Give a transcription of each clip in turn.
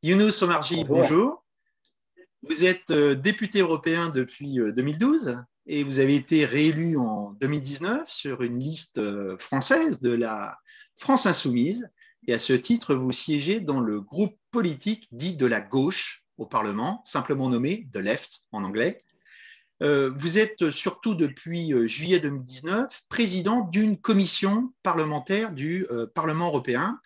Younous Omarjee, bonjour. Vous êtes député européen depuis 2012 et vous avez été réélu en 2019 sur une liste française de la France Insoumise. Et à ce titre, vous siégez dans le groupe politique dit de la gauche au Parlement, simplement nommé The Left en anglais. Vous êtes surtout depuis juillet 2019 président d'une commission parlementaire du Parlement européen.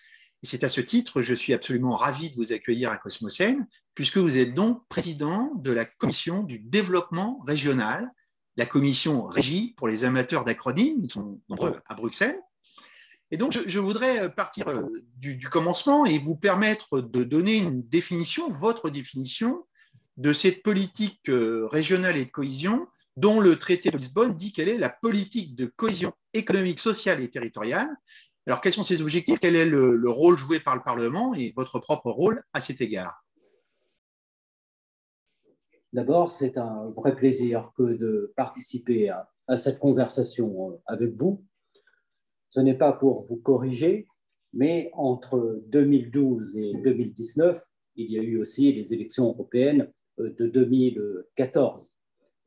Et c'est à ce titre, je suis absolument ravi de vous accueillir à Cosmocène, puisque vous êtes donc président de la commission du développement régional, la commission Régie pour les amateurs d'acronymes, qui sont nombreux à Bruxelles. Et donc, je voudrais partir du commencement et vous permettre de donner une définition, votre définition, de cette politique régionale et de cohésion dont le traité de Lisbonne dit qu'elle est la politique de cohésion économique, sociale et territoriale. Alors, quels sont ses objectifs? Quel est le rôle joué par le Parlement et votre propre rôle à cet égard? D'abord, c'est un vrai plaisir que de participer à cette conversation avec vous. Ce n'est pas pour vous corriger, mais entre 2012 et 2019, il y a eu aussi les élections européennes de 2014.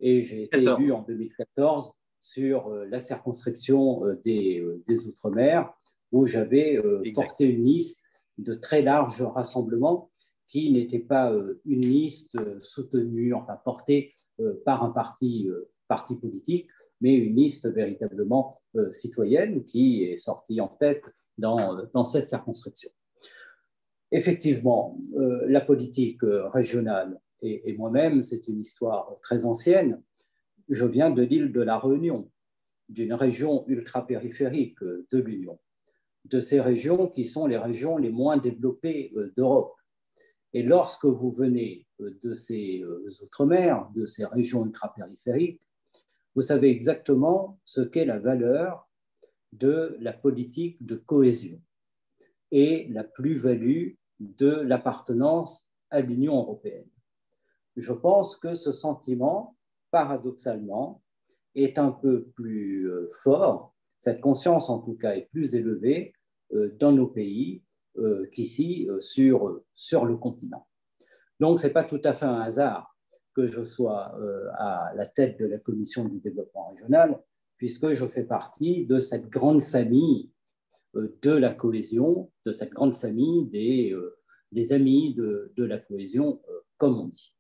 Et j'ai été élu en 2014 sur la circonscription des Outre-mer, où j'avais porté une liste de très large rassemblement qui n'était pas une liste soutenue, enfin portée par un parti politique, mais une liste véritablement citoyenne qui est sortie en tête dans cette circonscription. Effectivement, la politique régionale et moi-même, c'est une histoire très ancienne. Je viens de l'île de la Réunion, d'une région ultra-périphérique de l'Union, de ces régions qui sont les régions les moins développées d'Europe. Et lorsque vous venez de ces outre-mer, de ces régions ultra-périphériques, vous savez exactement ce qu'est la valeur de la politique de cohésion et la plus-value de l'appartenance à l'Union européenne. Je pense que ce sentiment, paradoxalement, est un peu plus fort, cette conscience en tout cas est plus élevée dans nos pays qu'ici sur le continent. Donc, ce n'est pas tout à fait un hasard que je sois à la tête de la Commission du développement régional, puisque je fais partie de cette grande famille de la cohésion, de cette grande famille des amis de la cohésion, comme on dit.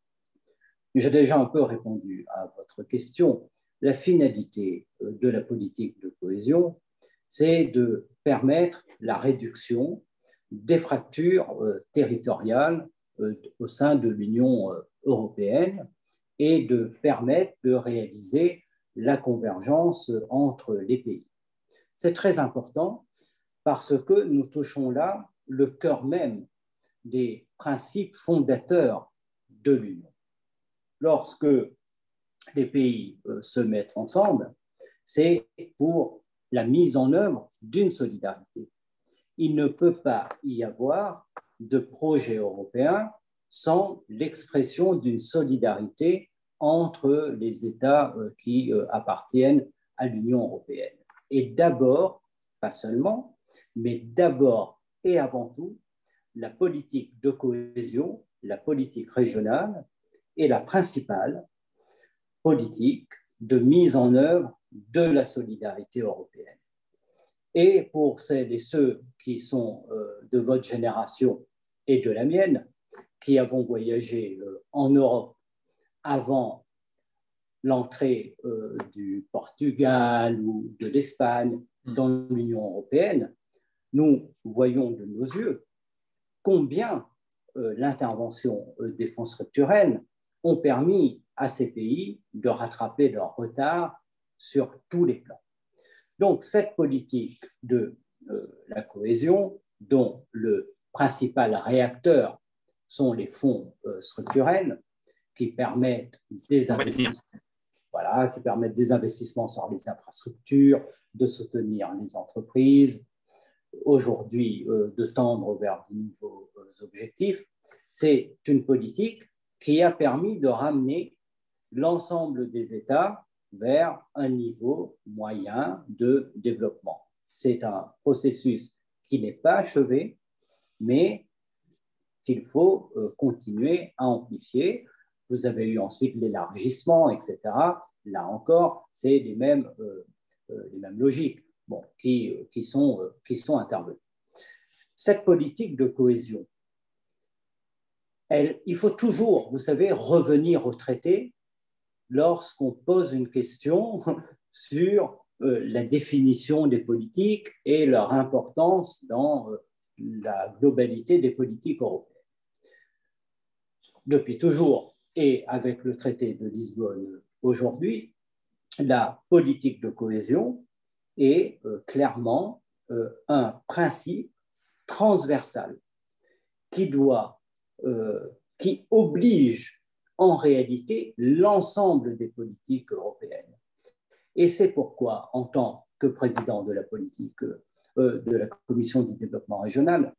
J'ai déjà un peu répondu à votre question. La finalité de la politique de cohésion, c'est de permettre la réduction des fractures territoriales au sein de l'Union européenne et de permettre de réaliser la convergence entre les pays. C'est très important parce que nous touchons là le cœur même des principes fondateurs de l'Union. Lorsque les pays se mettent ensemble, c'est pour la mise en œuvre d'une solidarité. Il ne peut pas y avoir de projet européen sans l'expression d'une solidarité entre les États qui appartiennent à l'Union européenne. Et d'abord, pas seulement, mais d'abord et avant tout, la politique de cohésion, la politique régionale est la principale politique de mise en œuvre de la solidarité européenne. Et pour celles et ceux qui sont de votre génération et de la mienne, qui avons voyagé en Europe avant l'entrée du Portugal ou de l'Espagne dans l'Union européenne, nous voyons de nos yeux combien l'intervention des fonds structurels ont permis à ces pays de rattraper leur retard sur tous les plans. Donc, cette politique de la cohésion, dont le principal réacteur sont les fonds structurels, qui permettent des investissements, qui permettent des investissements sur les infrastructures, de soutenir les entreprises, aujourd'hui de tendre vers de nouveaux objectifs. C'est une politique qui a permis de ramener l'ensemble des États vers un niveau moyen de développement. C'est un processus qui n'est pas achevé, mais qu'il faut continuer à amplifier. Vous avez eu ensuite l'élargissement, etc. Là encore, c'est les mêmes logiques qui sont intervenues. Cette politique de cohésion, il faut toujours, vous savez, revenir au traité lorsqu'on pose une question sur la définition des politiques et leur importance dans la globalité des politiques européennes. Depuis toujours, et avec le traité de Lisbonne aujourd'hui, la politique de cohésion est clairement un principe transversal qui oblige en réalité l'ensemble des politiques européennes. Et c'est pourquoi, en tant que président de la politique de la Commission du développement régional,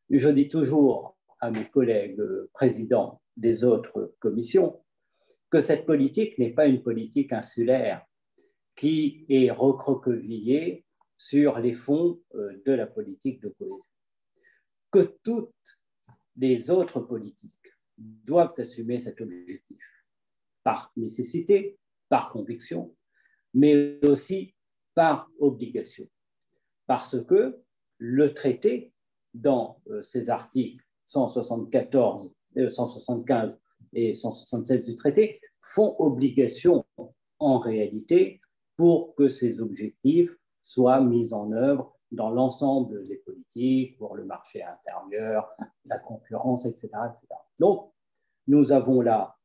je dis toujours à mes collègues présidents des autres commissions que cette politique n'est pas une politique insulaire qui est recroquevillée sur les fonds de la politique de cohésion. Que toutes les autres politiques doivent assumer cet objectif par nécessité, par conviction, mais aussi par obligation. Parce que le traité, dans ses articles 175 et 176 du traité, font obligation en réalité pour que ces objectifs soient mis en œuvre dans l'ensemble des politiques, pour le marché intérieur, la concurrence, etc. etc. Donc, nous avons là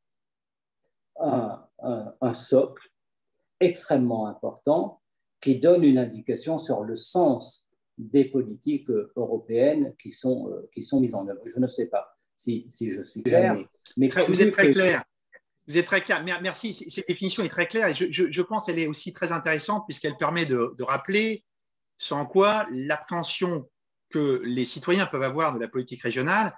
un socle extrêmement important qui donne une indication sur le sens des politiques européennes qui sont mises en œuvre. Je ne sais pas si je suis clair, mais vous êtes très clair. Vous êtes très clair. Merci. Cette définition est très claire et je pense qu'elle est aussi très intéressante puisqu'elle permet de rappeler ce en quoi l'appréhension que les citoyens peuvent avoir de la politique régionale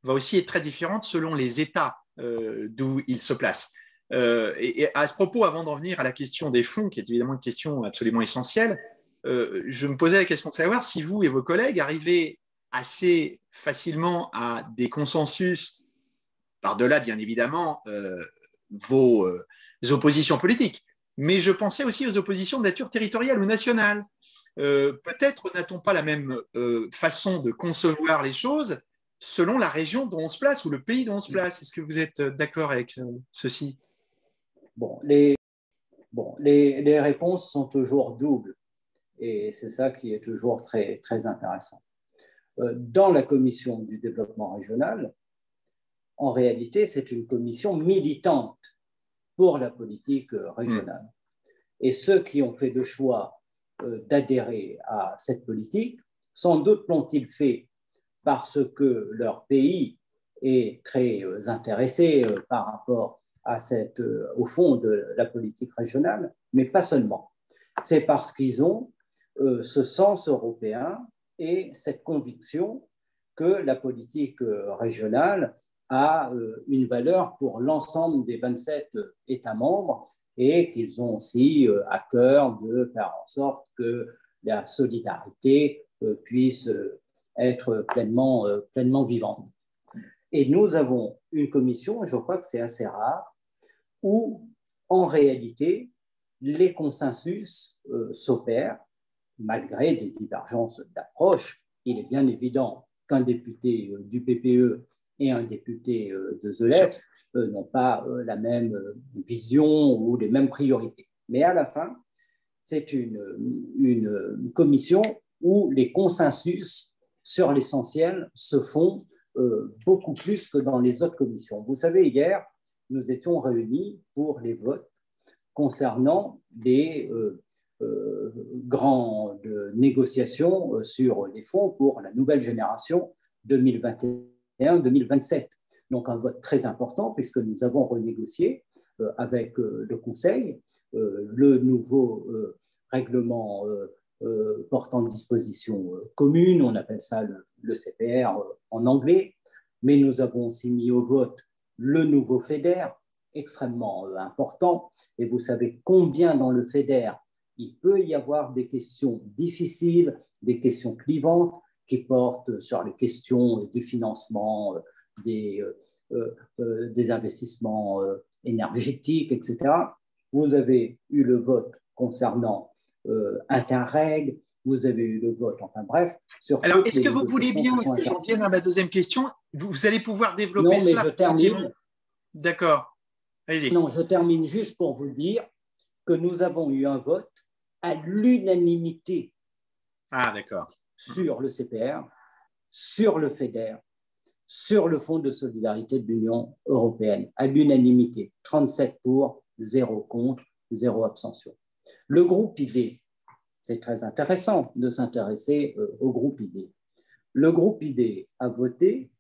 va aussi être très différente selon les États d'où ils se placent. Et à ce propos, avant d'en venir à la question des fonds, qui est évidemment une question absolument essentielle, je me posais la question de savoir si vous et vos collègues arrivez assez facilement à des consensus, par-delà bien évidemment vos oppositions politiques. Mais je pensais aussi aux oppositions de nature territoriale ou nationale. Peut-être n'a-t-on pas la même façon de concevoir les choses selon la région dont on se place ou le pays dont on se place. Est-ce que vous êtes d'accord avec ceci? Les réponses sont toujours doubles et c'est ça qui est toujours très, très intéressant. Dans la commission du développement régional, en réalité, c'est une commission militante pour la politique régionale. Et ceux qui ont fait le choix d'adhérer à cette politique, sans doute l'ont-ils fait parce que leur pays est très intéressé par rapport au fond de la politique régionale, mais pas seulement. C'est parce qu'ils ont ce sens européen et cette conviction que la politique régionale a une valeur pour l'ensemble des 27 États membres et qu'ils ont aussi à cœur de faire en sorte que la solidarité puisse être pleinement vivante. Et nous avons une commission, et je crois que c'est assez rare, où en réalité les consensus s'opèrent malgré des divergences d'approche. Il est bien évident qu'un député du PPE et un député de ZELEF n'ont pas la même vision ou les mêmes priorités. Mais à la fin, c'est une commission où les consensus sur l'essentiel se font beaucoup plus que dans les autres commissions. Vous savez, hier, nous étions réunis pour les votes concernant des grandes négociations sur les fonds pour la nouvelle génération 2021-2027. Donc un vote très important puisque nous avons renégocié avec le Conseil le nouveau règlement portant dispositions communes, on appelle ça le CPR en anglais, mais nous avons aussi mis au vote le nouveau FEDER, extrêmement important, et vous savez combien dans le FEDER il peut y avoir des questions difficiles, des questions clivantes, qui portent sur les questions du financement des investissements énergétiques, etc. Vous avez eu le vote concernant Interreg, vous avez eu le vote, enfin bref, sur Alors, toutes est-ce les que vous voulez bien négociations qui que sont j'en vienne à ma deuxième question? Vous allez pouvoir développer Non, mais cela je positivement. termine. D'accord. Allez-y. Non, je termine juste pour vous dire que nous avons eu un vote à l'unanimité D'accord. sur le CPR, sur le FEDER, sur le Fonds de solidarité de l'Union européenne, à l'unanimité, 37 pour, 0 contre, 0 abstention. Le groupe ID, c'est très intéressant de s'intéresser au groupe ID. Le groupe ID a voté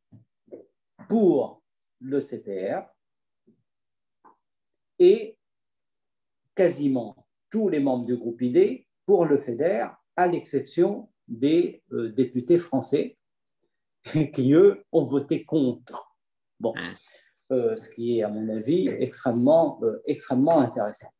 pour le CPR et quasiment tous les membres du groupe ID pour le FEDER, à l'exception des députés français qui, eux, ont voté contre. Bon, ce qui est, à mon avis, extrêmement intéressant.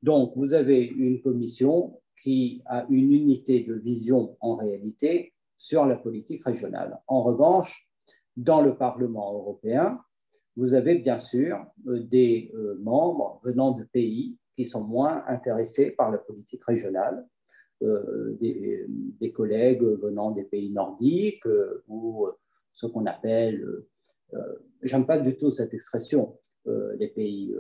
Donc, vous avez une commission qui a une unité de vision, en réalité, sur la politique régionale. En revanche, dans le Parlement européen, vous avez bien sûr des membres venant de pays qui sont moins intéressés par la politique régionale, des collègues venant des pays nordiques ou ce qu'on appelle, j'aime pas du tout cette expression, les pays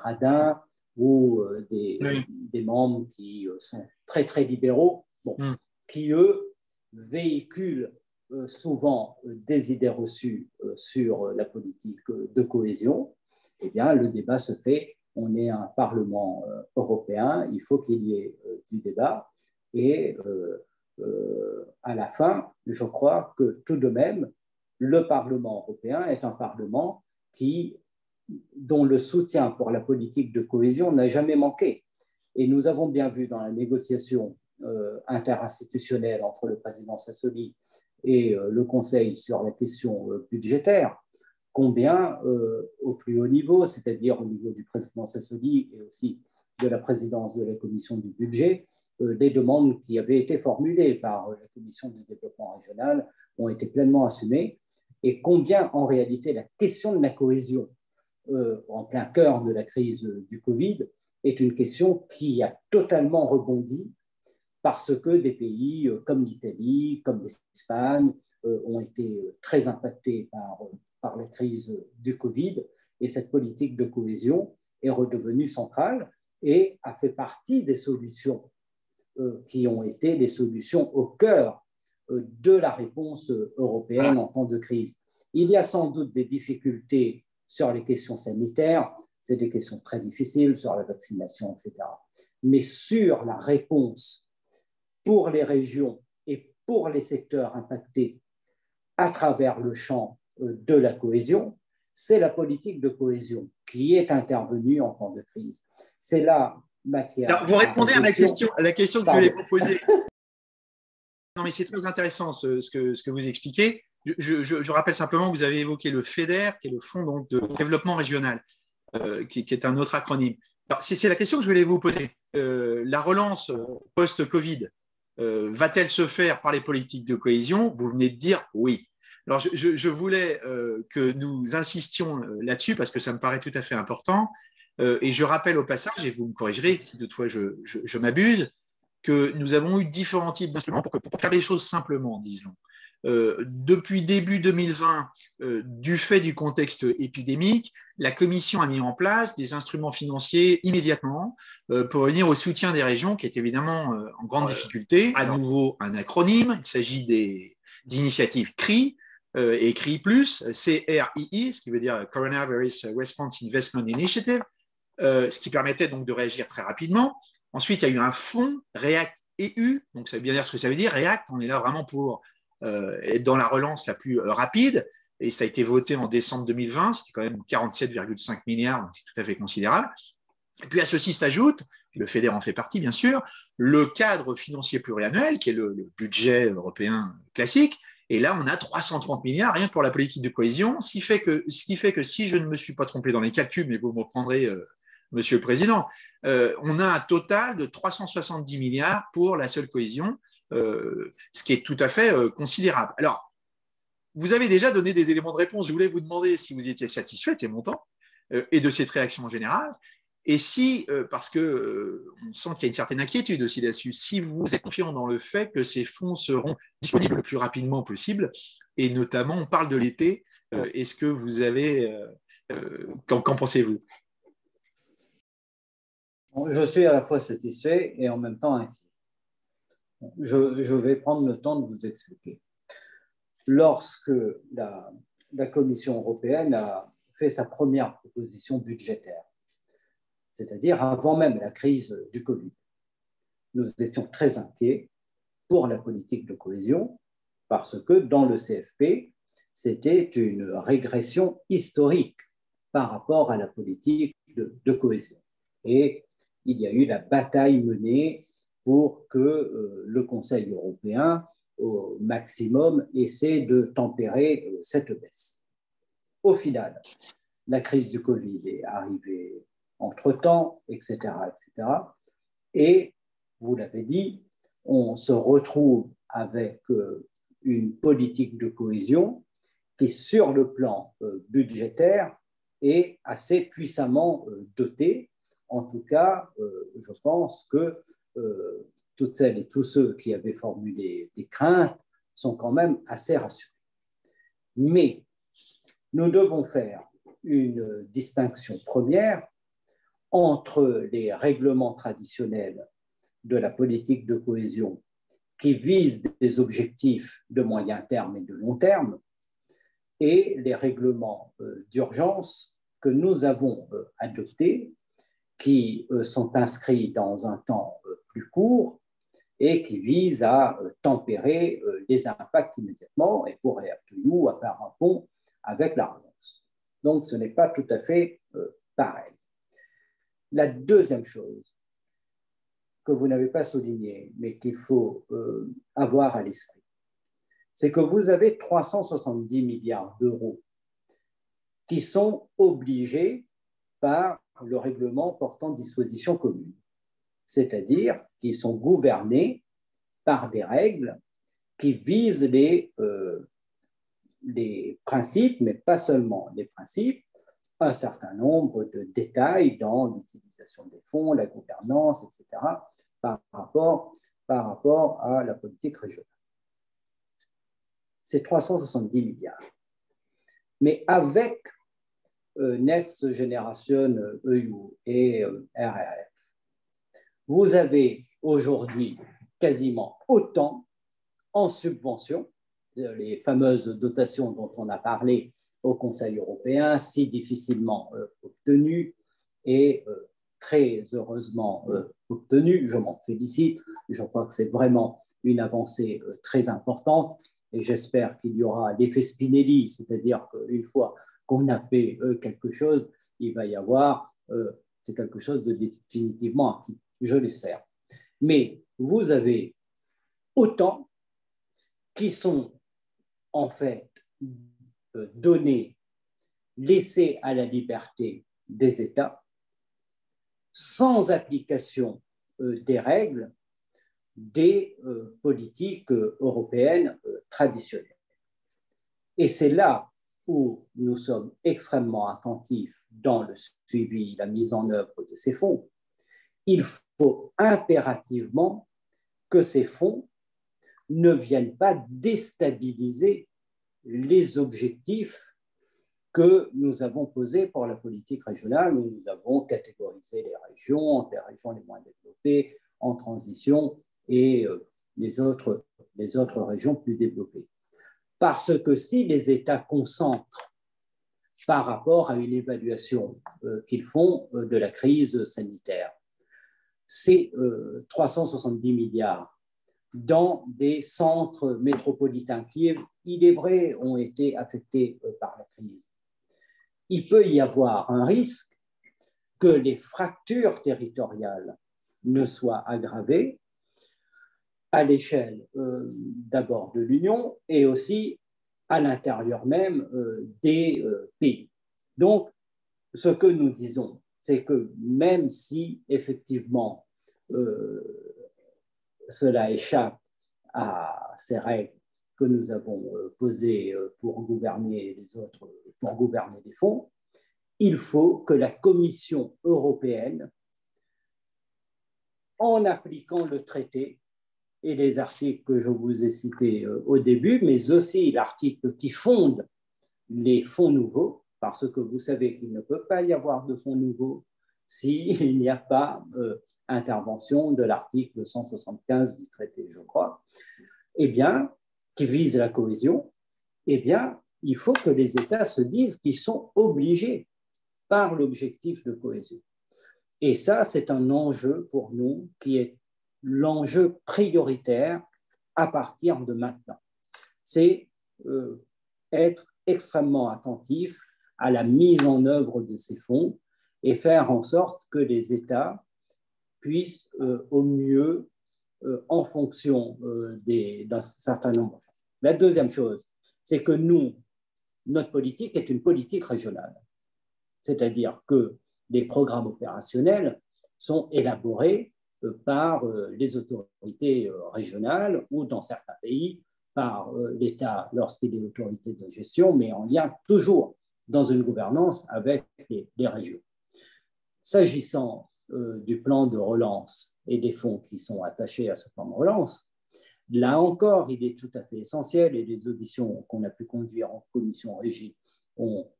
radins ou des membres qui sont très très libéraux, qui eux véhiculent souvent des idées reçues sur la politique de cohésion. Eh bien, le débat se fait. On est un Parlement européen, il faut qu'il y ait du débat. Et à la fin, je crois que tout de même, le Parlement européen est un Parlement dont le soutien pour la politique de cohésion n'a jamais manqué. Et nous avons bien vu dans la négociation interinstitutionnelle entre le président Sassoli et le Conseil sur la question budgétaire, combien au plus haut niveau, c'est-à-dire au niveau du président Sassoli et aussi de la présidence de la commission du budget, des demandes qui avaient été formulées par la commission du développement régional ont été pleinement assumées, et combien en réalité la question de la cohésion en plein cœur de la crise du Covid est une question qui a totalement rebondi parce que des pays comme l'Italie, comme l'Espagne ont été très impactés par la crise du Covid, et cette politique de cohésion est redevenue centrale et a fait partie des solutions qui ont été des solutions au cœur de la réponse européenne en temps de crise. Il y a sans doute des difficultés sur les questions sanitaires, c'est des questions très difficiles sur la vaccination, etc. Mais sur la réponse pour les régions et pour les secteurs impactés à travers le champ de la cohésion, c'est la politique de cohésion qui est intervenue en temps de crise. C'est la matière. Alors, vous répondez à la question que je voulais proposer. Non, mais c'est très intéressant ce que vous expliquez. Je rappelle simplement que vous avez évoqué le FEDER, qui est le Fonds donc, de développement régional, qui est un autre acronyme. C'est la question que je voulais vous poser. La relance post-Covid, va-t-elle se faire par les politiques de cohésion? Vous venez de dire oui. Alors, je voulais que nous insistions là-dessus parce que ça me paraît tout à fait important. Et je rappelle au passage, et vous me corrigerez si toutefois je m'abuse, que nous avons eu différents types d'instruments pour faire les choses simplement, disons. Depuis début 2020, du fait du contexte épidémique, la Commission a mis en place des instruments financiers immédiatement pour venir au soutien des régions qui étaient évidemment en grande difficulté. À nouveau, un acronyme, il s'agit des initiatives CRI, et CRI+, C-R-I-I, ce qui veut dire Coronavirus Response Investment Initiative, ce qui permettait donc de réagir très rapidement. Ensuite, il y a eu un fonds REACT-EU, donc ça veut bien dire ce que ça veut dire. REACT, on est là vraiment pour être dans la relance la plus rapide, et ça a été voté en décembre 2020, c'était quand même 47,5 milliards, donc c'est tout à fait considérable. Et puis à ceci s'ajoute, le FEDER en fait partie bien sûr, le cadre financier pluriannuel, qui est le budget européen classique, et là on a 330 milliards rien que pour la politique de cohésion, ce qui fait que si je ne me suis pas trompé dans les calculs, mais vous me reprendrez, Monsieur le Président, on a un total de 370 milliards pour la seule cohésion, ce qui est tout à fait considérable. Alors, vous avez déjà donné des éléments de réponse. Je voulais vous demander si vous étiez satisfait de ces montants et de cette réaction en général. Et si, parce que on sent qu'il y a une certaine inquiétude aussi là-dessus, si vous êtes confiant dans le fait que ces fonds seront disponibles le plus rapidement possible, et notamment, on parle de l'été, est-ce que vous avez, qu'en pensez-vous? Je suis à la fois satisfait et en même temps inquiet. Je vais prendre le temps de vous expliquer. Lorsque la Commission européenne a fait sa première proposition budgétaire, c'est-à-dire avant même la crise du Covid, nous étions très inquiets pour la politique de cohésion parce que dans le CFP, c'était une régression historique par rapport à la politique de cohésion. Et il y a eu la bataille menée pour que le Conseil européen, au maximum, essaie de tempérer cette baisse. Au final, la crise du Covid est arrivée entre-temps, etc., etc. Et, vous l'avez dit, on se retrouve avec une politique de cohésion qui, sur le plan budgétaire, est assez puissamment dotée. En tout cas, je pense que toutes celles et tous ceux qui avaient formulé des craintes sont quand même assez rassurés. Mais nous devons faire une distinction première entre les règlements traditionnels de la politique de cohésion qui visent des objectifs de moyen terme et de long terme et les règlements d'urgence que nous avons adoptés qui sont inscrits dans un temps plus court et qui visent à tempérer les impacts immédiatement et pour RTU à faire un pont avec la relance. Donc, ce n'est pas tout à fait pareil. La deuxième chose que vous n'avez pas soulignée, mais qu'il faut avoir à l'esprit, c'est que vous avez 370 milliards d'euros qui sont obligés par le règlement portant dispositions communes, c'est-à-dire qui sont gouvernés par des règles qui visent les principes, mais pas seulement les principes, un certain nombre de détails dans l'utilisation des fonds, la gouvernance, etc., par rapport à la politique régionale. C'est 370 milliards. Mais avec Next Generation EU et RRF, vous avez aujourd'hui quasiment autant en subventions, les fameuses dotations dont on a parlé au Conseil européen, si difficilement obtenues et très heureusement obtenues. Je m'en félicite. Je crois que c'est vraiment une avancée très importante et j'espère qu'il y aura l'effet Spinelli, c'est-à-dire qu'une fois qu'on a fait quelque chose, il va y avoir c'est quelque chose de définitivement acquis, je l'espère. Mais vous avez autant qui sont en fait donnés, laissés à la liberté des États, sans application des règles des politiques européennes traditionnelles. Et c'est là où nous sommes extrêmement attentifs dans le suivi, la mise en œuvre de ces fonds. Il faut impérativement que ces fonds ne viennent pas déstabiliser les objectifs que nous avons posés pour la politique régionale, où nous avons catégorisé les régions entre les régions les moins développées, en transition, et les autres régions plus développées. Parce que si les États concentrent par rapport à une évaluation qu'ils font de la crise sanitaire, ces 370 milliards dans des centres métropolitains qui, il est vrai, ont été affectés par la crise, il peut y avoir un risque que les fractures territoriales ne soient aggravées à l'échelle d'abord de l'Union et aussi à l'intérieur même des pays. Donc, ce que nous disons, c'est que même si effectivement cela échappe à ces règles que nous avons posées pour gouverner les autres, pour gouverner les fonds, il faut que la Commission européenne, en appliquant le traité et les articles que je vous ai cités au début, mais aussi l'article qui fonde les fonds nouveaux, parce que vous savez qu'il ne peut pas y avoir de fonds nouveaux s'il n'y a pas intervention de l'article 175 du traité, je crois, eh bien, qui vise la cohésion, eh bien, il faut que les États se disent qu'ils sont obligés par l'objectif de cohésion. Et ça, c'est un enjeu pour nous qui est l'enjeu prioritaire à partir de maintenant. C'est être extrêmement attentif à la mise en œuvre de ces fonds et faire en sorte que les États puissent au mieux, en fonction d'un certain nombre. La deuxième chose, c'est que notre politique est une politique régionale. C'est-à-dire que les programmes opérationnels sont élaborés par les autorités régionales ou, dans certains pays, par l'État lorsqu'il est l'autorité de gestion, mais en lien toujours dans une gouvernance avec les régions. S'agissant du plan de relance et des fonds qui sont attachés à ce plan de relance, là encore, il est tout à fait essentiel, et les auditions qu'on a pu conduire en commission régie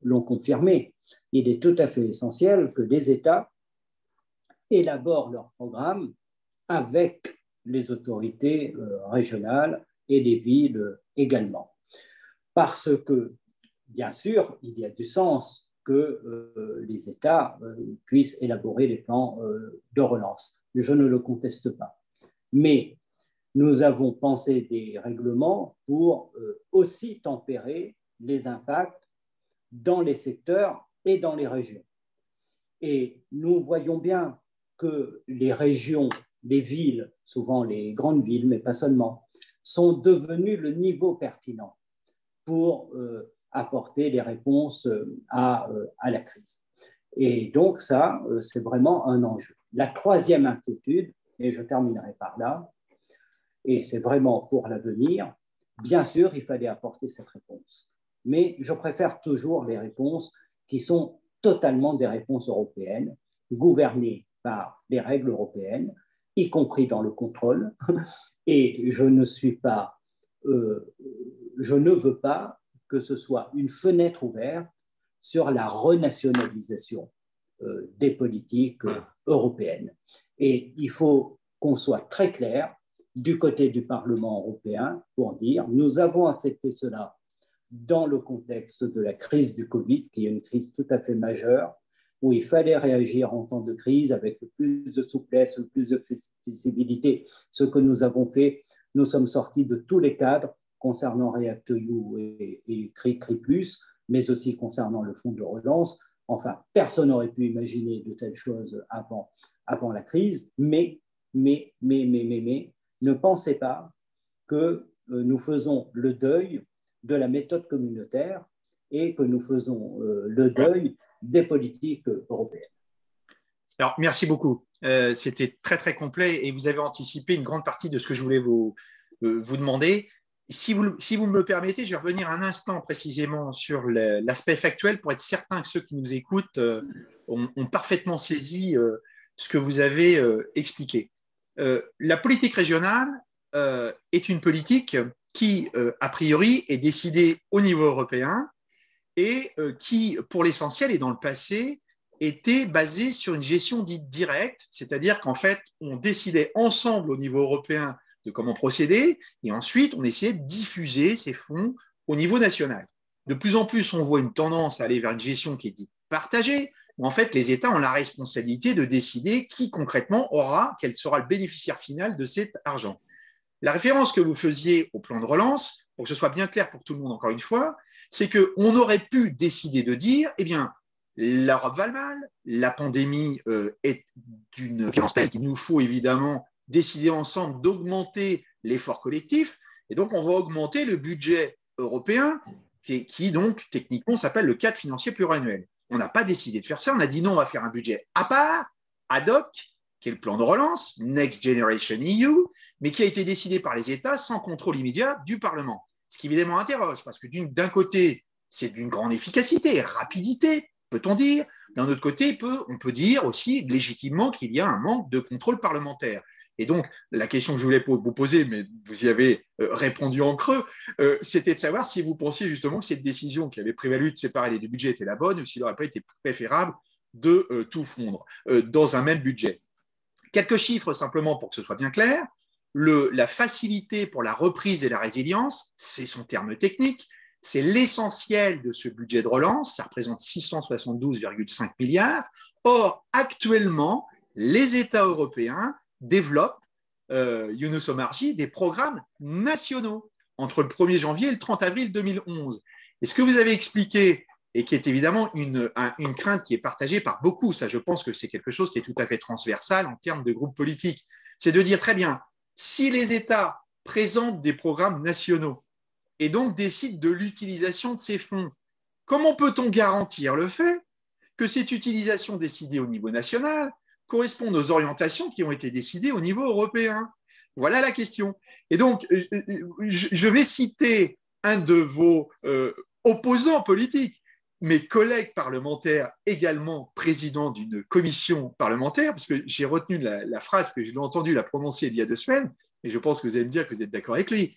l'ont confirmé, il est tout à fait essentiel que les États élaborent leur programme avec les autorités régionales et les villes également. Parce que, bien sûr, il y a du sens que les États puissent élaborer les plans de relance. Je ne le conteste pas. Mais nous avons pensé des règlements pour aussi tempérer les impacts dans les secteurs et dans les régions. Et nous voyons bien que les régions, les villes, souvent les grandes villes, mais pas seulement, sont devenues le niveau pertinent pour apporter les réponses à la crise. Et donc ça, c'est vraiment un enjeu. La troisième inquiétude, et je terminerai par là, et c'est vraiment pour l'avenir, bien sûr, il fallait apporter cette réponse. Mais je préfère toujours les réponses qui sont totalement des réponses européennes, gouvernées par les règles européennes, y compris dans le contrôle. Et je ne veux pas que ce soit une fenêtre ouverte sur la renationalisation des politiques européennes. Et il faut qu'on soit très clair du côté du Parlement européen pour dire nous avons accepté cela dans le contexte de la crise du Covid, qui est une crise tout à fait majeure, où il fallait réagir en temps de crise avec le plus de souplesse, le plus d'accessibilité. Ce que nous avons fait, nous sommes sortis de tous les cadres concernant REACT-EU et CRI+, mais aussi concernant le fonds de relance. Enfin, personne n'aurait pu imaginer de telles choses avant la crise, mais ne pensez pas que nous faisons le deuil de la méthode communautaire et que nous faisons le deuil des politiques européennes. Alors, merci beaucoup. C'était très, très complet et vous avez anticipé une grande partie de ce que je voulais vous demander. Si vous me le permettez, je vais revenir un instant précisément sur l'aspect factuel pour être certain que ceux qui nous écoutent ont parfaitement saisi ce que vous avez expliqué. La politique régionale est une politique qui, a priori, est décidée au niveau européen et qui, pour l'essentiel et dans le passé, était basée sur une gestion dite directe, c'est-à-dire qu'en fait, on décidait ensemble au niveau européen de comment procéder et ensuite, on essayait de diffuser ces fonds au niveau national. De plus en plus, on voit une tendance à aller vers une gestion qui est dite partagée, où en fait, les États ont la responsabilité de décider qui concrètement quel sera le bénéficiaire final de cet argent. La référence que vous faisiez au plan de relance, pour que ce soit bien clair pour tout le monde encore une fois, c'est qu'on aurait pu décider de dire, eh bien, l'Europe va mal, la pandémie est d'une violence telle qu'il nous faut évidemment décider ensemble d'augmenter l'effort collectif, et donc on va augmenter le budget européen qui donc techniquement s'appelle le cadre financier pluriannuel. On n'a pas décidé de faire ça, on a dit non, on va faire un budget à part, ad hoc, qui est le plan de relance, Next Generation EU, mais qui a été décidé par les États sans contrôle immédiat du Parlement. Ce qui évidemment interroge, parce que d'un côté, c'est d'une grande efficacité, rapidité, peut-on dire. D'un autre côté, on peut dire aussi légitimement qu'il y a un manque de contrôle parlementaire. Et donc, la question que je voulais vous poser, mais vous y avez répondu en creux, c'était de savoir si vous pensiez justement que cette décision qui avait prévalu de séparer les deux budgets était la bonne ou s'il n'aurait pas été préférable de tout fondre dans un même budget. Quelques chiffres simplement pour que ce soit bien clair. La facilité pour la reprise et la résilience, c'est son terme technique, c'est l'essentiel de ce budget de relance, ça représente 672,5 milliards. Or, actuellement, les États européens développent, Younous Omarjee, des programmes nationaux entre le 1er janvier et le 30 avril 2011. Et ce que vous avez expliqué, et qui est évidemment une crainte qui est partagée par beaucoup, ça je pense que c'est quelque chose qui est tout à fait transversal en termes de groupes politiques, c'est de dire très bien, si les États présentent des programmes nationaux et donc décident de l'utilisation de ces fonds, comment peut-on garantir le fait que cette utilisation décidée au niveau national corresponde aux orientations qui ont été décidées au niveau européen? Voilà la question. Et donc, je vais citer un de vos opposants politiques, mes collègues parlementaires, également président d'une commission parlementaire, parce que j'ai retenu la phrase, que je l'ai entendu la prononcer il y a 2 semaines, et je pense que vous allez me dire que vous êtes d'accord avec lui.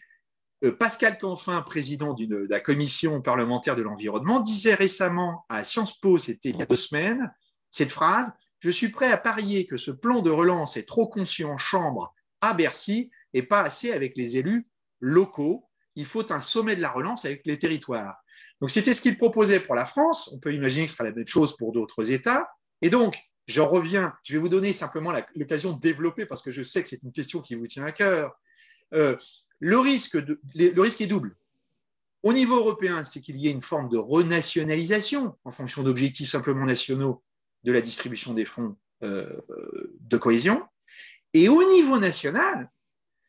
Pascal Canfin, président de la commission parlementaire de l'environnement, disait récemment à Sciences Po, c'était il y a 2 semaines, cette phrase: je suis prêt à parier que ce plan de relance est trop conçu en chambre à Bercy et pas assez avec les élus locaux. Il faut un sommet de la relance avec les territoires. Donc, c'était ce qu'il proposait pour la France. On peut imaginer que ce sera la même chose pour d'autres États. Et donc, j'en reviens, je vais vous donner simplement l'occasion de développer parce que je sais que c'est une question qui vous tient à cœur. Le risque est double. Au niveau européen, c'est qu'il y ait une forme de renationalisation en fonction d'objectifs simplement nationaux de la distribution des fonds de cohésion. Et au niveau national,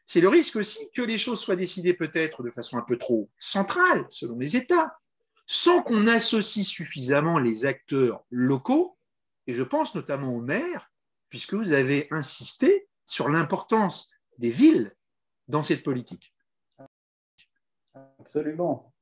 c'est le risque aussi que les choses soient décidées peut-être de façon un peu trop centrale, selon les États, sans qu'on associe suffisamment les acteurs locaux, et je pense notamment aux maires, puisque vous avez insisté sur l'importance des villes dans cette politique. Absolument.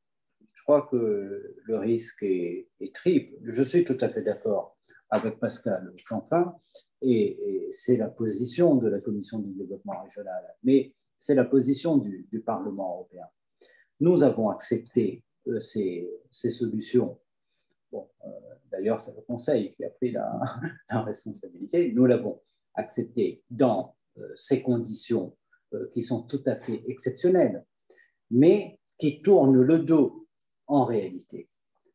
Je crois que le risque est triple. Je suis tout à fait d'accord avec Pascal Canfin, et c'est la position de la Commission du développement régional, mais c'est la position du Parlement européen. Nous avons accepté ces solutions. Bon, d'ailleurs, c'est le Conseil qui a pris la responsabilité. Nous l'avons accepté dans ces conditions qui sont tout à fait exceptionnelles, mais qui tournent le dos, en réalité,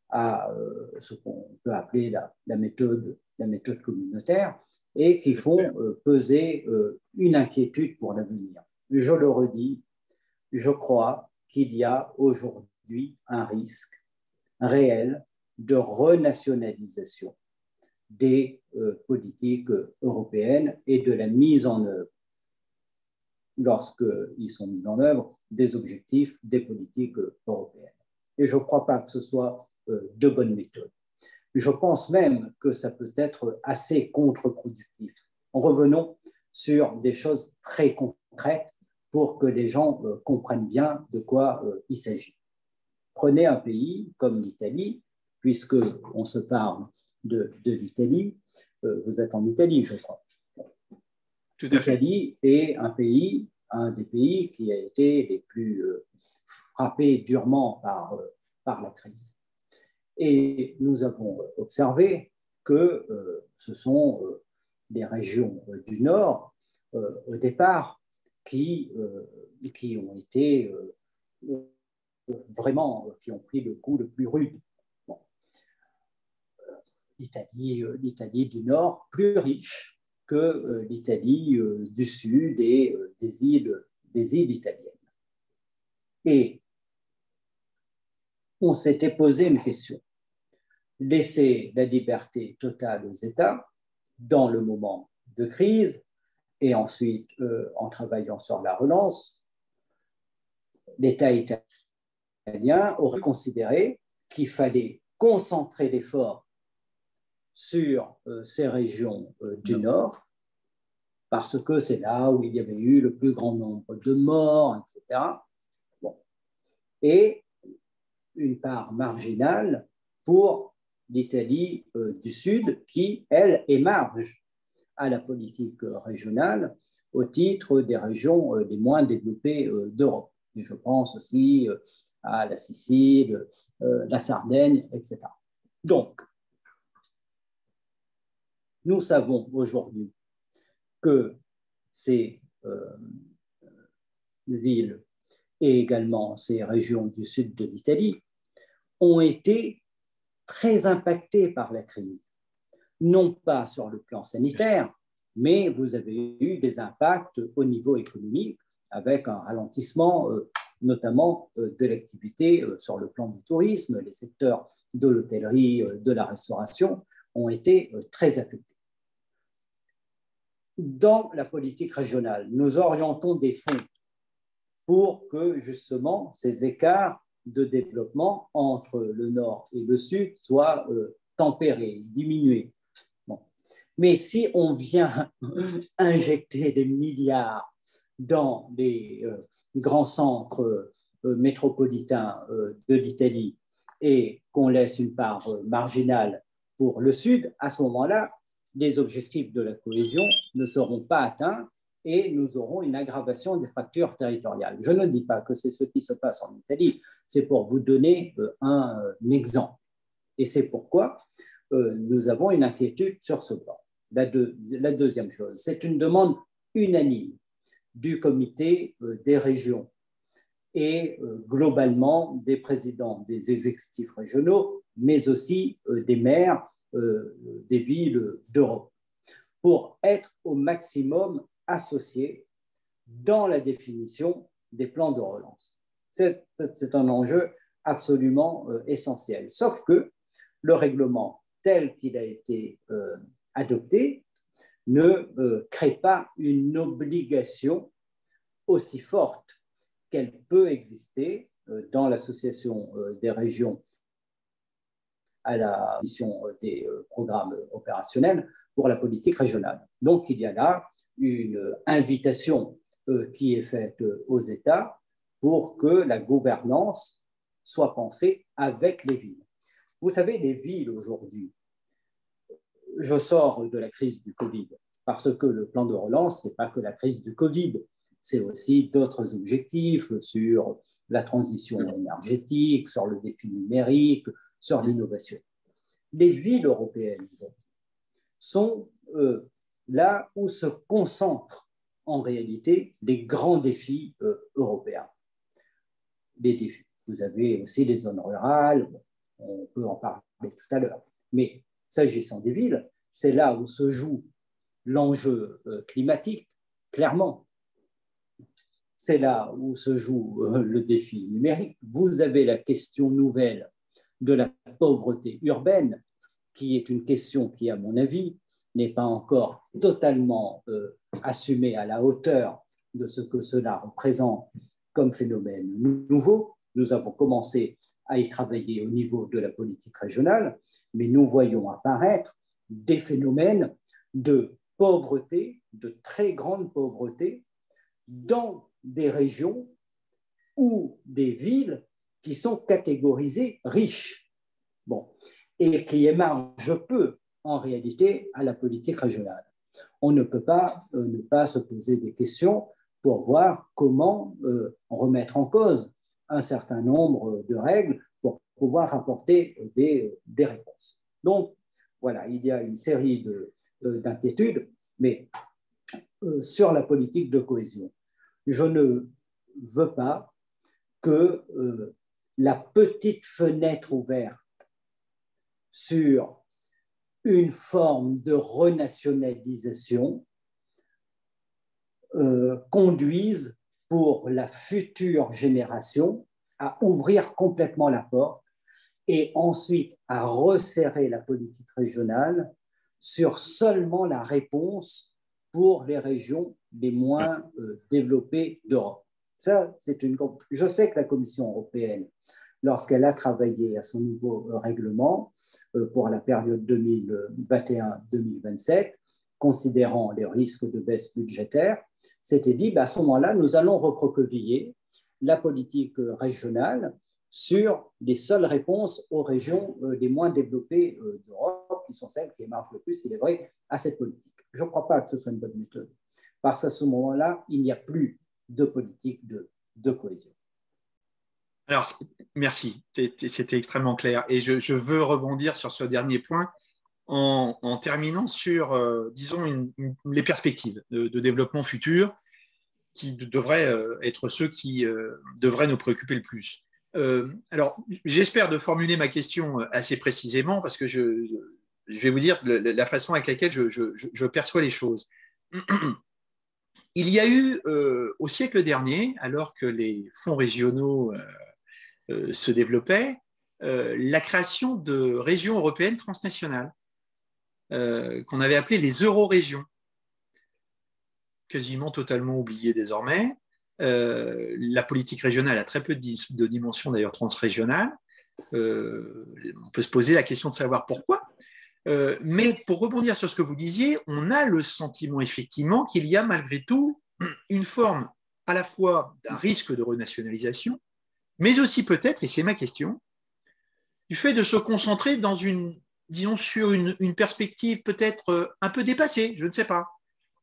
à ce qu'on peut appeler la méthode communautaire et qui font peser une inquiétude pour l'avenir. Je le redis, je crois qu'il y a aujourd'hui un risque réel de renationalisation des politiques européennes et de la mise en œuvre, lorsqu'ils sont mis en œuvre, des objectifs des politiques européennes. Et je ne crois pas que ce soit de bonnes méthodes. Je pense même que ça peut être assez contre-productif. Revenons sur des choses très concrètes pour que les gens comprennent bien de quoi il s'agit. Prenez un pays comme l'Italie, puisqu'on se parle de l'Italie. Vous êtes en Italie, je crois. L'Italie est un des pays qui a été les plus frappés durement par la crise. Et nous avons observé que ce sont les régions du Nord, au départ, qui ont été vraiment, qui ont pris le coup le plus rude. Bon. L'Italie du Nord, plus riche que l'Italie du Sud et des îles italiennes. Et on s'était posé une question. Laisser la liberté totale aux États dans le moment de crise et ensuite, en travaillant sur la relance, l'État italien aurait considéré qu'il fallait concentrer l'effort sur ces régions du Nord parce que c'est là où il y avait eu le plus grand nombre de morts, etc. Bon. Et une part marginale pour l'Italie du Sud, qui, elle, émarge à la politique régionale au titre des régions les moins développées d'Europe. Et je pense aussi à la Sicile, la Sardaigne, etc. Donc, nous savons aujourd'hui que ces îles et également ces régions du sud de l'Italie ont été très impactées par la crise. Non pas sur le plan sanitaire, mais vous avez eu des impacts au niveau économique avec un ralentissement notamment de l'activité sur le plan du tourisme. Les secteurs de l'hôtellerie, de la restauration ont été très affectés. Dans la politique régionale, nous orientons des fonds pour que justement ces écarts de développement entre le nord et le sud soient tempérés, diminués. Bon. Mais si on vient injecter des milliards dans les grands centres métropolitains de l'Italie et qu'on laisse une part marginale pour le sud, à ce moment-là, les objectifs de la cohésion ne seront pas atteints et nous aurons une aggravation des fractures territoriales. Je ne dis pas que c'est ce qui se passe en Italie, c'est pour vous donner un exemple. Et c'est pourquoi nous avons une inquiétude sur ce plan. La deuxième chose, c'est une demande unanime du comité des régions et globalement des présidents des exécutifs régionaux, mais aussi des maires des villes d'Europe, pour être au maximum associés dans la définition des plans de relance. C'est un enjeu absolument essentiel. Sauf que le règlement tel qu'il a été adopté ne crée pas une obligation aussi forte qu'elle peut exister dans l'association des régions à la mission des programmes opérationnels pour la politique régionale. Donc, il y a là une invitation qui est faite aux États pour que la gouvernance soit pensée avec les villes. Vous savez, les villes aujourd'hui, je sors de la crise du Covid, parce que le plan de relance, ce n'est pas que la crise du Covid, c'est aussi d'autres objectifs sur la transition énergétique, sur le défi numérique, sur l'innovation. Les villes européennes sont là où se concentrent en réalité les grands défis européens. Les défis. Vous avez aussi les zones rurales, on peut en parler tout à l'heure. Mais s'agissant des villes, c'est là où se joue l'enjeu climatique, clairement. C'est là où se joue le défi numérique. Vous avez la question nouvelle de la pauvreté urbaine, qui est une question qui, à mon avis, n'est pas encore totalement assumée à la hauteur de ce que cela représente comme phénomène nouveau. Nous avons commencé à y travailler au niveau de la politique régionale, mais nous voyons apparaître des phénomènes de pauvreté, de très grande pauvreté, dans des régions ou des villes qui sont catégorisées riches, bon, et qui émargent peu en réalité à la politique régionale. On ne peut pas ne pas se poser des questions pour voir comment remettre en cause un certain nombre de règles pour pouvoir apporter des réponses. Donc, voilà, il y a une série d'inquiétudes, mais sur la politique de cohésion, je ne veux pas que la petite fenêtre ouverte sur une forme de renationalisation conduise pour la future génération à ouvrir complètement la porte et ensuite à resserrer la politique régionale sur seulement la réponse pour les régions les moins développées d'Europe. Ça, je sais que la Commission européenne, lorsqu'elle a travaillé à son nouveau règlement pour la période 2021-2027, considérant les risques de baisse budgétaire, s'était dit, à ce moment-là, nous allons recroqueviller la politique régionale sur les seules réponses aux régions les moins développées d'Europe, qui sont celles qui émargent le plus, il est vrai, à cette politique. Je ne crois pas que ce soit une bonne méthode, parce qu'à ce moment-là, il n'y a plus de politique de cohésion. Alors, merci, c'était extrêmement clair. Et je veux rebondir sur ce dernier point en terminant sur, disons, les perspectives de développement futur qui devraient être ceux qui devraient nous préoccuper le plus. Alors, j'espère de formuler ma question assez précisément parce que je vais vous dire la façon avec laquelle je perçois les choses. Il y a eu au siècle dernier, alors que les fonds régionaux se développait, la création de régions européennes transnationales, qu'on avait appelées les eurorégions, quasiment totalement oubliées désormais. La politique régionale a très peu de dimension d'ailleurs transrégionale. On peut se poser la question de savoir pourquoi. Mais pour rebondir sur ce que vous disiez, on a le sentiment effectivement qu'il y a malgré tout une forme à la fois d'un risque de renationalisation, mais aussi peut-être, et c'est ma question, du fait de se concentrer dans disons, sur une perspective peut-être un peu dépassée, je ne sais pas,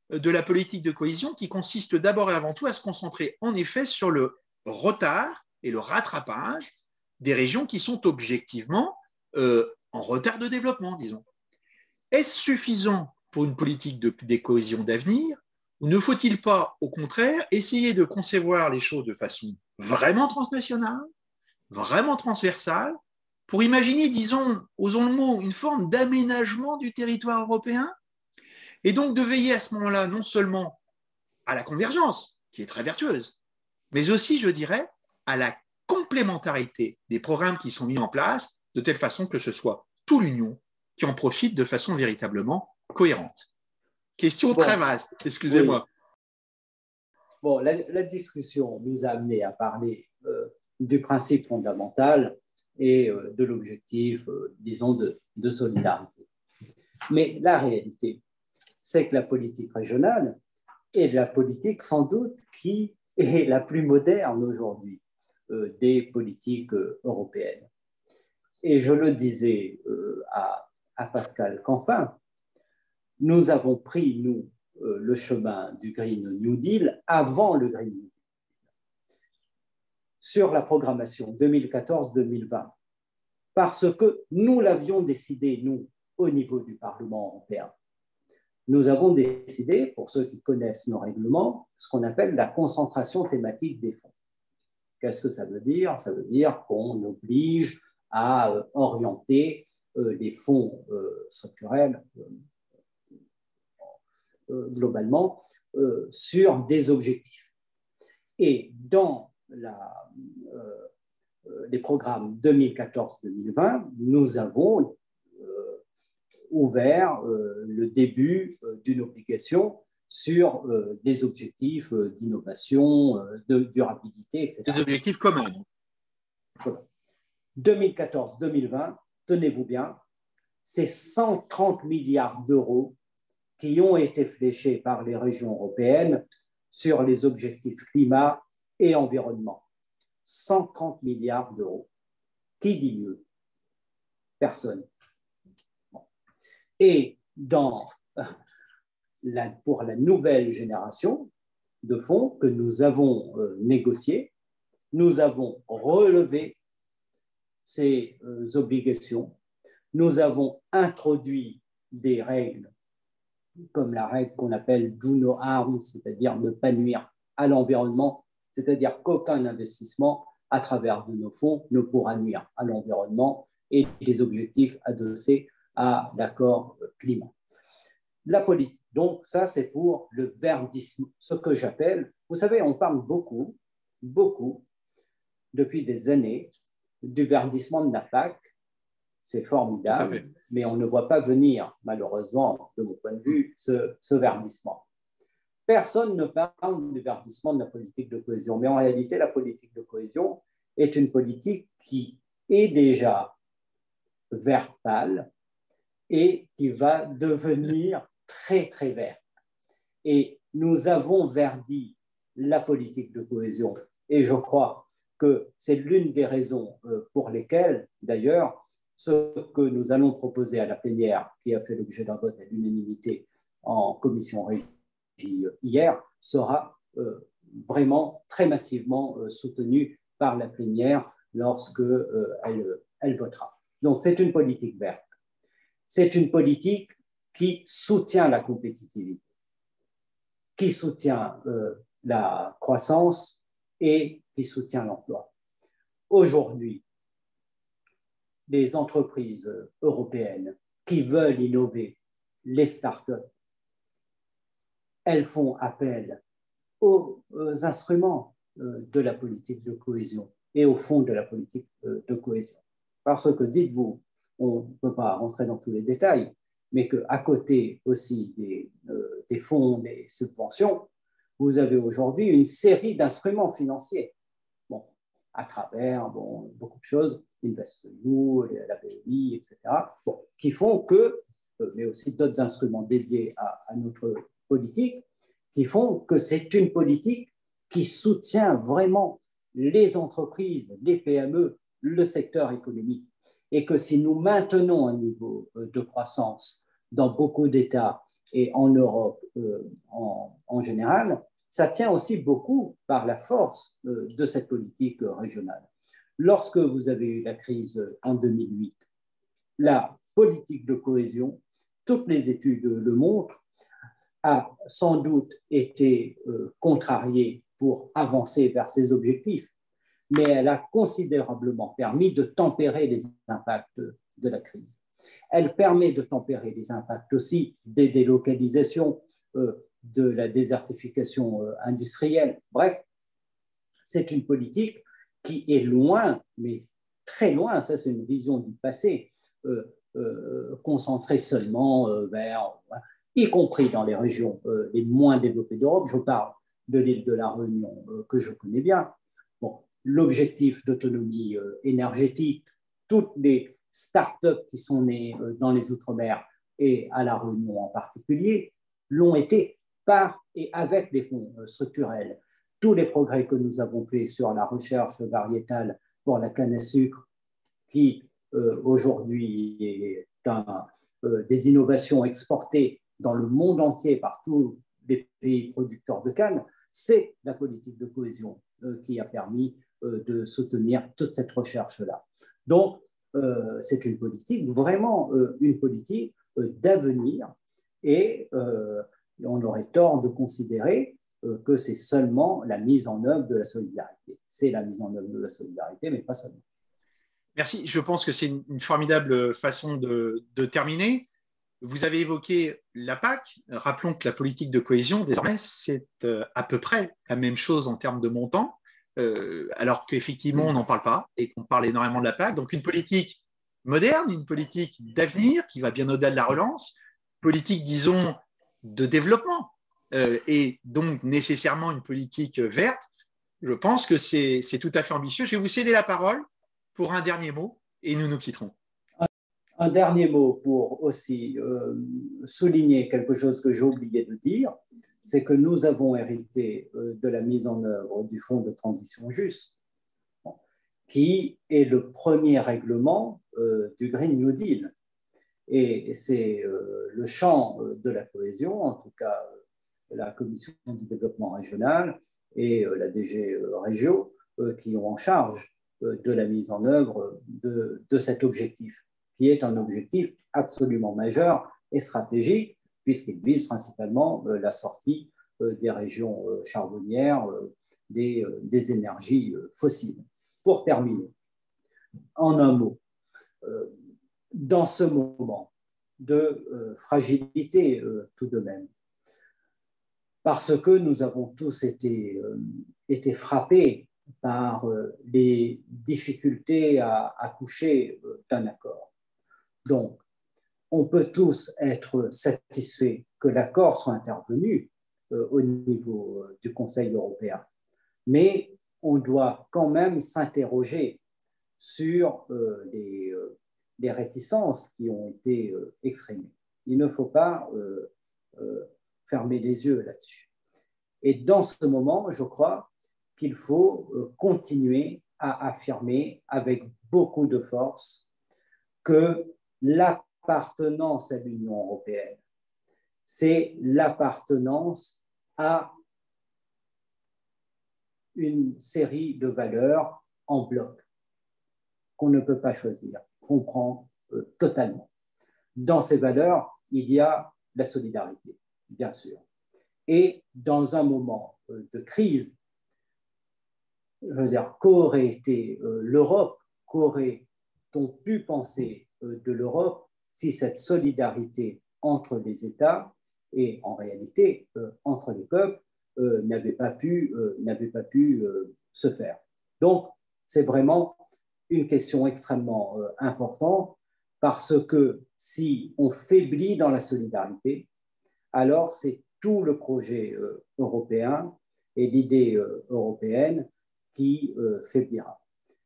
de la politique de cohésion qui consiste d'abord et avant tout à se concentrer en effet sur le retard et le rattrapage des régions qui sont objectivement en retard de développement, disons. Est-ce suffisant pour une politique de cohésion d'avenir ou ne faut-il pas, au contraire, essayer de concevoir les choses de façon vraiment transnationale, vraiment transversale, pour imaginer, disons, osons le mot, une forme d'aménagement du territoire européen, et donc de veiller à ce moment-là non seulement à la convergence, qui est très vertueuse, mais aussi, je dirais, à la complémentarité des programmes qui sont mis en place, de telle façon que ce soit toute l'Union qui en profite de façon véritablement cohérente. Question très vaste, excusez-moi. Oui. Bon, la discussion nous a amené à parler du principe fondamental et de l'objectif, disons, de solidarité. Mais la réalité, c'est que la politique régionale est la politique sans doute qui est la plus moderne aujourd'hui des politiques européennes. Et je le disais à Pascal Canfin, nous avons pris, nous, le chemin du Green New Deal avant le Green New Deal. Sur la programmation 2014-2020, parce que nous l'avions décidé, nous, au niveau du Parlement européen. Nous avons décidé, pour ceux qui connaissent nos règlements, ce qu'on appelle la concentration thématique des fonds. Qu'est-ce que ça veut dire? Ça veut dire qu'on oblige à orienter les fonds structurels globalement sur des objectifs. Et dans les programmes 2014-2020, nous avons ouvert le début d'une obligation sur des objectifs d'innovation, de durabilité, etc. Des objectifs communs. 2014-2020, tenez-vous bien, c'est 130 milliards d'euros qui ont été fléchés par les régions européennes sur les objectifs climat et environnement. 130 milliards d'euros. Qui dit mieux? Personne. Et pour la nouvelle génération de fonds que nous avons négociés, nous avons relevé ces obligations. Nous avons introduit des règles comme la règle qu'on appelle do no harm, c'est-à-dire ne pas nuire à l'environnement, c'est-à-dire qu'aucun investissement à travers de nos fonds ne pourra nuire à l'environnement et des objectifs adossés à l'accord climat. La politique, donc ça c'est pour le verdissement, ce que j'appelle, vous savez, on parle beaucoup, depuis des années, du verdissement de la PAC. C'est formidable, mais on ne voit pas venir, malheureusement, de mon point de vue, ce verdissement. Personne ne parle du verdissement de la politique de cohésion, mais en réalité, la politique de cohésion est une politique qui est déjà vert pâle et qui va devenir très, très verte. Et nous avons verdi la politique de cohésion. Et je crois que c'est l'une des raisons pour lesquelles, d'ailleurs, ce que nous allons proposer à la plénière, qui a fait l'objet d'un vote à l'unanimité en commission régie hier, sera vraiment très massivement soutenu par la plénière lorsque elle votera. Donc, c'est une politique verte. C'est une politique qui soutient la compétitivité, qui soutient la croissance et qui soutient l'emploi. Aujourd'hui, les entreprises européennes qui veulent innover, les startups, elles font appel aux instruments de la politique de cohésion et au fond de la politique de cohésion. Parce que, dites-vous, on ne peut pas rentrer dans tous les détails, mais qu'à côté aussi des fonds, des subventions, vous avez aujourd'hui une série d'instruments financiers, bon, à travers beaucoup de choses, InvestEU, la BEI, etc., bon, qui font que, mais aussi d'autres instruments dédiés à notre politique, qui font que c'est une politique qui soutient vraiment les entreprises, les PME, le secteur économique. Et que si nous maintenons un niveau de croissance dans beaucoup d'États et en Europe en général, ça tient aussi beaucoup par la force de cette politique régionale. Lorsque vous avez eu la crise en 2008, la politique de cohésion, toutes les études le montrent, a sans doute été contrariée pour avancer vers ses objectifs, mais elle a considérablement permis de tempérer les impacts de la crise. Elle permet de tempérer les impacts aussi des délocalisations, de la désertification industrielle. Bref, c'est une politique qui est loin, mais très loin, ça c'est une vision du passé, concentrée seulement vers, y compris dans les régions les moins développées d'Europe. Je parle de l'île de la Réunion que je connais bien. Bon, l'objectif d'autonomie énergétique, toutes les start-up qui sont nées dans les Outre-mer et à la Réunion en particulier, l'ont été par et avec les fonds structurels. Tous les progrès que nous avons faits sur la recherche variétale pour la canne à sucre, qui aujourd'hui est des innovations exportées dans le monde entier par tous les pays producteurs de canne, c'est la politique de cohésion qui a permis de soutenir toute cette recherche-là. Donc, c'est une politique, vraiment une politique d'avenir, et on aurait tort de considérer que c'est seulement la mise en œuvre de la solidarité. C'est la mise en œuvre de la solidarité, mais pas seulement. Merci. Je pense que c'est une formidable façon de terminer. Vous avez évoqué la PAC. Rappelons que la politique de cohésion, désormais, c'est à peu près la même chose en termes de montant, alors qu'effectivement, on n'en parle pas et qu'on parle énormément de la PAC. Donc, une politique moderne, une politique d'avenir qui va bien au-delà de la relance, politique, disons, de développement, et donc nécessairement une politique verte. Je pense que c'est tout à fait ambitieux. Je vais vous céder la parole pour un dernier mot et nous nous quitterons. Un dernier mot pour aussi souligner quelque chose que j'ai oublié de dire, c'est que nous avons hérité de la mise en œuvre du Fonds de transition juste, qui est le premier règlement du Green New Deal. Et c'est le champ de la cohésion, en tout cas la Commission du développement régional et la DG Régio, qui ont en charge de la mise en œuvre de cet objectif, qui est un objectif absolument majeur et stratégique, puisqu'il vise principalement la sortie des régions charbonnières, des énergies fossiles. Pour terminer, en un mot, dans ce moment de fragilité tout de même, parce que nous avons tous été frappés par les difficultés à accoucher d'un accord. Donc, on peut tous être satisfaits que l'accord soit intervenu au niveau du Conseil européen, mais on doit quand même s'interroger sur les réticences qui ont été exprimées. Il ne faut pas fermer les yeux là-dessus. Et dans ce moment, je crois qu'il faut continuer à affirmer avec beaucoup de force que l'appartenance à l'Union européenne, c'est l'appartenance à une série de valeurs en bloc qu'on ne peut pas choisir, qu'on prend totalement. Dans ces valeurs, il y a la solidarité, bien sûr. Et dans un moment de crise, je veux dire, qu'aurait été l'Europe, qu'aurait-on pu penser de l'Europe si cette solidarité entre les États et en réalité entre les peuples n'avait pas pu se faire. Donc, c'est vraiment une question extrêmement importante parce que si on faiblit dans la solidarité, alors c'est tout le projet européen et l'idée européenne qui faiblira.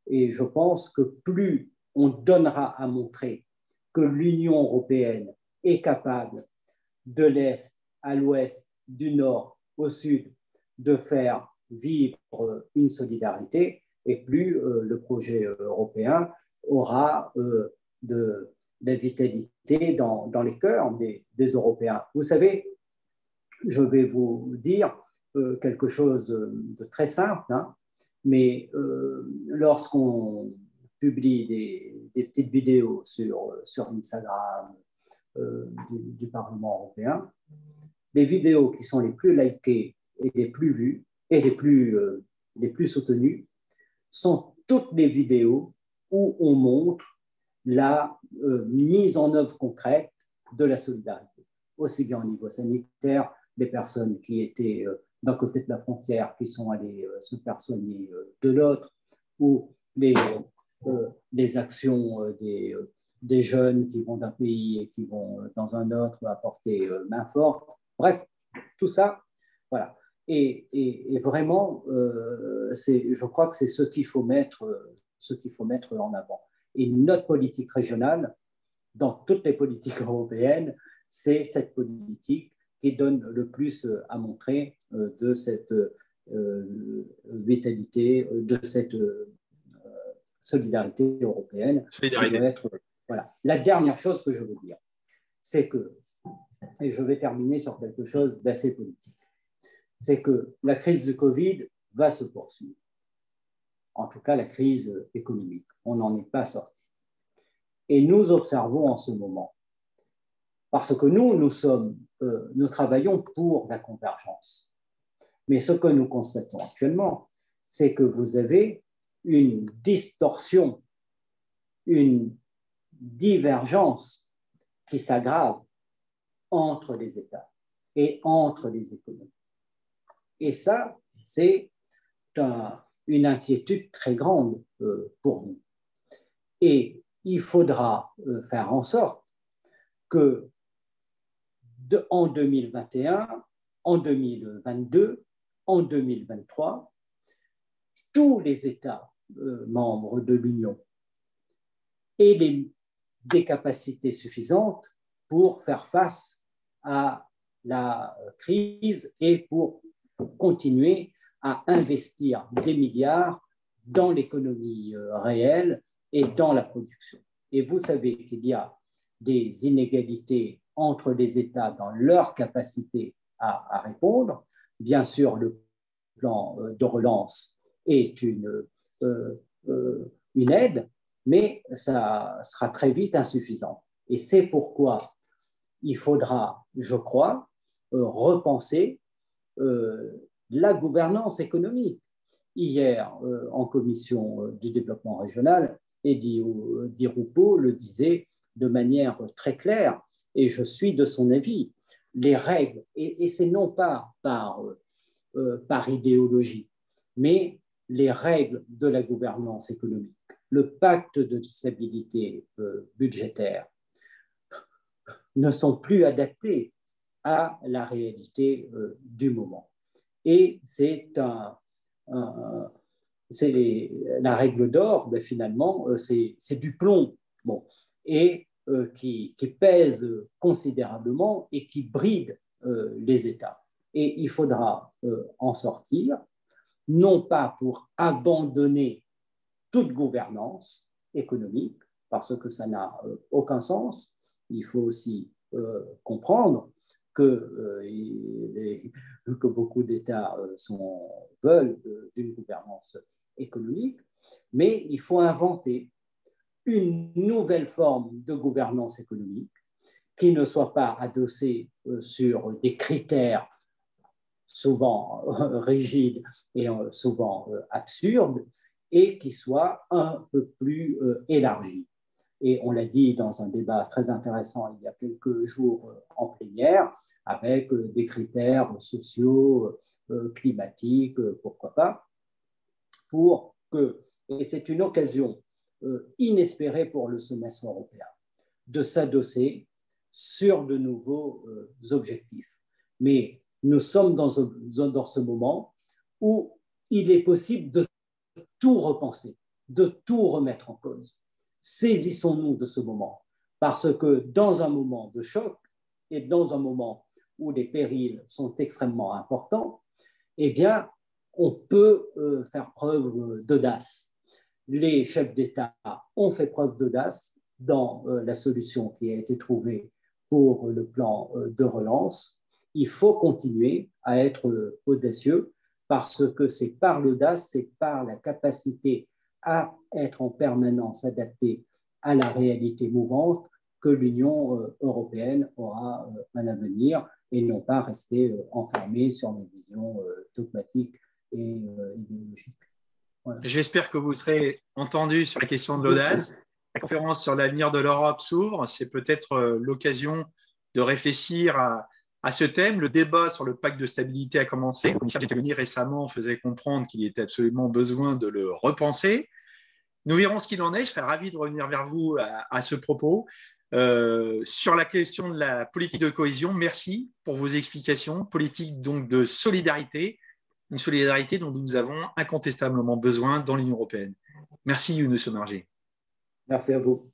Et je pense que plus on donnera à montrer que l'Union européenne est capable de l'Est à l'Ouest, du Nord au Sud, de faire vivre une solidarité, et plus le projet européen aura de la vitalité dans les cœurs des Européens. Vous savez, je vais vous dire quelque chose de très simple, hein, mais lorsqu'on publie des petites vidéos sur Instagram du Parlement européen, les vidéos qui sont les plus likées et les plus vues et les plus soutenues sont toutes les vidéos où on montre la mise en œuvre concrète de la solidarité, aussi bien au niveau sanitaire, les personnes qui étaient d'un côté de la frontière qui sont allées se faire soigner de l'autre, ou les actions des jeunes qui vont d'un pays et qui vont dans un autre apporter main forte. Bref, tout ça, voilà. Et vraiment, je crois que c'est ce qu'il faut mettre en avant. Et notre politique régionale, dans toutes les politiques européennes, c'est cette politique qui donne le plus à montrer de cette vitalité, de cette solidarité européenne. Solidarité. Qui doit être, voilà. La dernière chose que je veux dire, c'est que, et je vais terminer sur quelque chose d'assez politique, c'est que la crise du Covid va se poursuivre. En tout cas, la crise économique. On n'en est pas sorti. Et nous observons en ce moment, parce que nous travaillons pour la convergence. Mais ce que nous constatons actuellement, c'est que vous avez une distorsion, une divergence qui s'aggrave entre les États et entre les économies. Et ça, c'est une inquiétude très grande pour nous. Et il faudra faire en sorte que en 2021, en 2022, en 2023, tous les États membres de l'Union aient des capacités suffisantes pour faire face à la crise et pour continuer à investir des milliards dans l'économie réelle et dans la production. Et vous savez qu'il y a des inégalités entre les États dans leur capacité à répondre. Bien sûr, le plan de relance est une aide, mais ça sera très vite insuffisant. Et c'est pourquoi il faudra, je crois, repenser la gouvernance économique. Hier, en commission du développement régional, Di Rupo le disait de manière très claire, et je suis de son avis, les règles, et c'est non pas par idéologie, mais les règles de la gouvernance économique, le pacte de stabilité budgétaire, ne sont plus adaptés à la réalité du moment. Et c'est la règle d'or, ben finalement, c'est du plomb, bon, et qui pèse considérablement et qui bride les États. Et il faudra en sortir, non pas pour abandonner toute gouvernance économique, parce que ça n'a aucun sens. Il faut aussi comprendre que beaucoup d'États veulent d'une gouvernance économique, mais il faut inventer une nouvelle forme de gouvernance économique qui ne soit pas adossée sur des critères souvent rigides et souvent absurdes, et qui soit un peu plus élargie. Et on l'a dit dans un débat très intéressant il y a quelques jours en plénière, avec des critères sociaux, climatiques, pourquoi pas, pour que, et c'est une occasion inespérée pour le semestre européen, de s'adosser sur de nouveaux objectifs. Mais nous sommes dans ce moment où il est possible de tout repenser, de tout remettre en cause. Saisissons-nous de ce moment, parce que dans un moment de choc et dans un moment où les périls sont extrêmement importants, eh bien, on peut faire preuve d'audace. Les chefs d'État ont fait preuve d'audace dans la solution qui a été trouvée pour le plan de relance. Il faut continuer à être audacieux, parce que c'est par l'audace, c'est par la capacité à être en permanence adapté à la réalité mouvante que l'Union européenne aura un avenir, et non pas rester enfermée sur des visions dogmatiques et idéologiques. Voilà. J'espère que vous serez entendu sur la question de l'audace. La conférence sur l'avenir de l'Europe s'ouvre. C'est peut-être l'occasion de réfléchir à ce thème. Le débat sur le pacte de stabilité a commencé. Le commissaire Gentiloni récemment faisait comprendre qu'il y était absolument besoin de le repenser. Nous verrons ce qu'il en est. Je serais ravi de revenir vers vous à ce propos. Sur la question de la politique de cohésion, merci pour vos explications. Politique donc de solidarité, une solidarité dont nous avons incontestablement besoin dans l'Union européenne. Merci Younous Omarjee. Merci à vous.